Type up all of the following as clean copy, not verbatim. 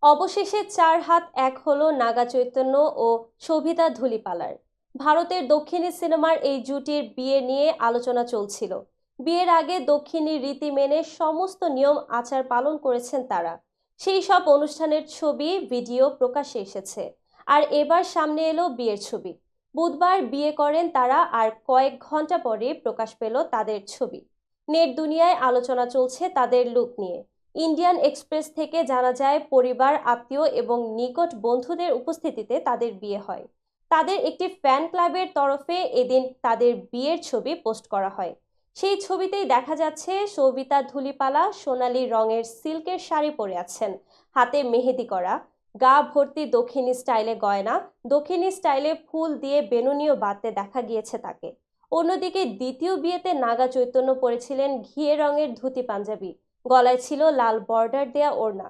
অবশেষে ৪ হাত এক হলো নাগা চৈতন্য ও শোভিতা ধূলিপালার। ভারতের দক্ষিণী সিনেমার এই জুটির বিয়ে নিয়ে আলোচনা চলছিল। বিয়ের আগে দক্ষিণী রীতি মেনে সমস্ত নিয়ম আচার পালন করেছেন তারা। সেই সব অনুষ্ঠানের ছবি ভিডিও প্রকাশ্যে এসেছে। আর এবার সামনে এলো বিয়ের ছবি। বুধবার বিয়ে করেন তারা, আর কয়েক ঘন্টা পরে প্রকাশ পেল তাদের ছবি। নেট দুনিয়ায় আলোচনা চলছে তাদের লুক নিয়ে। ইন্ডিয়ান এক্সপ্রেস থেকে জানা যায়, পরিবার, আত্মীয় এবং নিকট বন্ধুদের উপস্থিতিতে তাদের বিয়ে হয়। তাদের একটি ফ্যান ক্লাবের তরফে এদিন তাদের বিয়ের ছবি পোস্ট করা হয়। সেই ছবিতেই দেখা যাচ্ছে সবিতা ধূলিপালা সোনালী রঙের সিল্কের শাড়ি পরে আছেন, হাতে মেহেদি করা, গা ভর্তি দক্ষিণী স্টাইলে গয়না, দক্ষিণী স্টাইলে ফুল দিয়ে বেনুনিও বাঁধতে দেখা গিয়েছে তাকে। অন্যদিকে দ্বিতীয় বিয়েতে নাগা চৈতন্য পরেছিলেন ঘিয়ে রঙের ধুতি পাঞ্জাবি, গলায় ছিল লাল বর্ডার দেয়া ওড়না।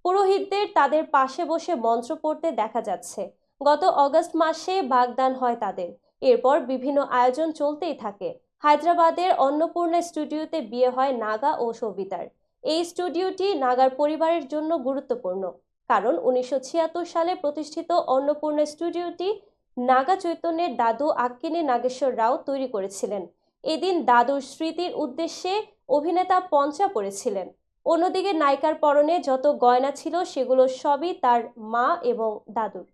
পুরোহিতদের তাদের পাশে বসে মন্ত্র পড়তে দেখা যাচ্ছে। গত অগস্ট মাসে বাগদান হয় তাদের। এরপর বিভিন্ন আয়োজন চলতেই থাকে। হায়দ্রাবাদের অন্নপূর্ণা স্টুডিওতে বিয়ে হয় নাগা ও সবিতার। এই স্টুডিওটি নাগার পরিবারের জন্য গুরুত্বপূর্ণ, কারণ 1976 সালে প্রতিষ্ঠিত অন্নপূর্ণা স্টুডিওটি নাগা চৈতন্যের দাদু আক্কিনেনি নাগেশ্বর রাও তৈরি করেছিলেন। এদিন দাদুর স্মৃতির উদ্দেশ্যে অভিনেতা পঞ্চা পরেছিলেন। অন্যদিকে নায়িকার পরনে যত গয়না ছিল সেগুলো সবই তার মা এবং দাদুর।